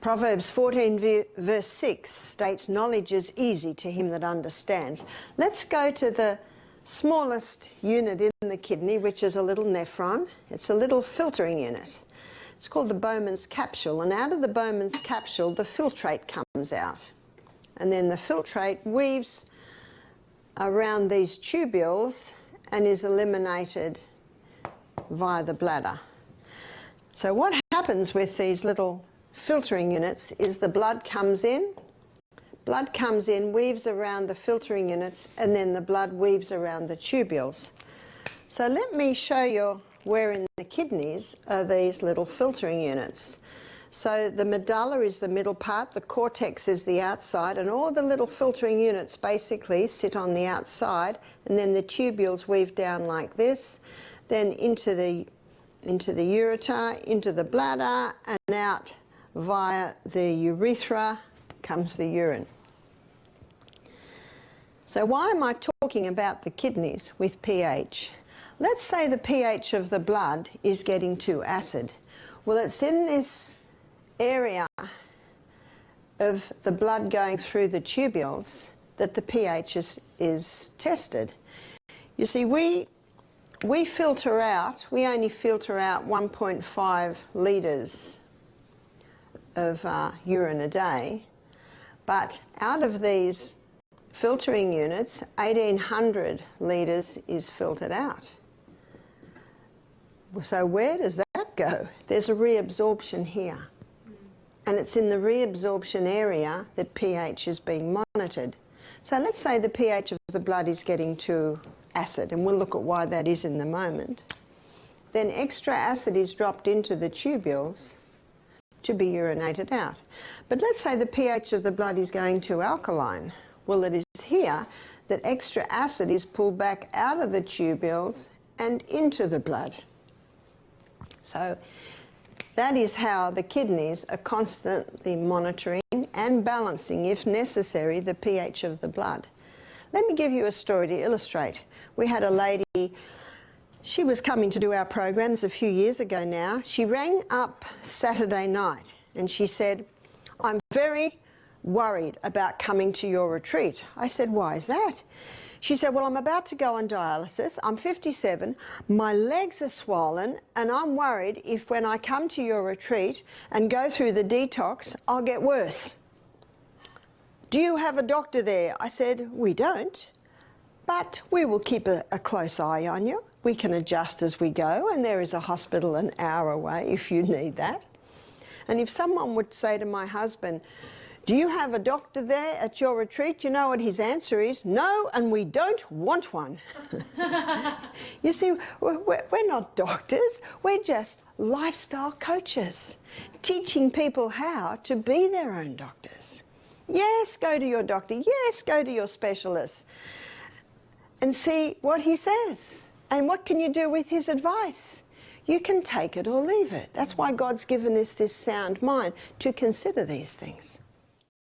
Proverbs 14 verse 6 states, knowledge is easy to him that understands. Let's go to the smallest unit in the kidney, which is a little nephron. It's a little filtering unit. It's called the Bowman's capsule, and out of the Bowman's capsule the filtrate comes out. And then the filtrate weaves around these tubules and is eliminated via the bladder. So what happens with these little filtering units is the blood comes in, weaves around the filtering units, and then the blood weaves around the tubules. So let me show you where in the kidneys are these little filtering units. So the medulla is the middle part, the cortex is the outside, and all the little filtering units basically sit on the outside, and then the tubules weave down like this, then into the ureter, into the bladder, and out via the urethra comes the urine. So why am I talking about the kidneys with pH? Let's say the pH of the blood is getting too acid. Well, it's in this area of the blood going through the tubules that the pH is tested. You see, we filter out, we only filter out 1.5 litres of urine a day, but out of these filtering units, 1,800 litres is filtered out. So where does that go? There's a reabsorption here. And it's in the reabsorption area that pH is being monitored. So let's say the pH of the blood is getting too acid, and we'll look at why that is in a moment. Then extra acid is dropped into the tubules to be urinated out. But let's say the pH of the blood is going too alkaline. Well, it is here that extra acid is pulled back out of the tubules and into the blood. So that is how the kidneys are constantly monitoring and balancing, if necessary, the pH of the blood. Let me give you a story to illustrate. We had a lady, she was coming to do our programs a few years ago now. She rang up Saturday night and she said, I'm very worried about coming to your retreat. I said, why is that? She said, well, I'm about to go on dialysis. I'm 57. My legs are swollen, and I'm worried if when I come to your retreat and go through the detox, I'll get worse. Do you have a doctor there? I said, we don't, but we will keep a close eye on you. We can adjust as we go, and there is a hospital an hour away if you need that. And if someone would say to my husband, do you have a doctor there at your retreat? You know what his answer is? No, and we don't want one. You see, we're not doctors. We're just lifestyle coaches, teaching people how to be their own doctors. Yes, go to your doctor. Yes, go to your specialist and see what he says. And what can you do with his advice? You can take it or leave it. That's why God's given us this sound mind to consider these things.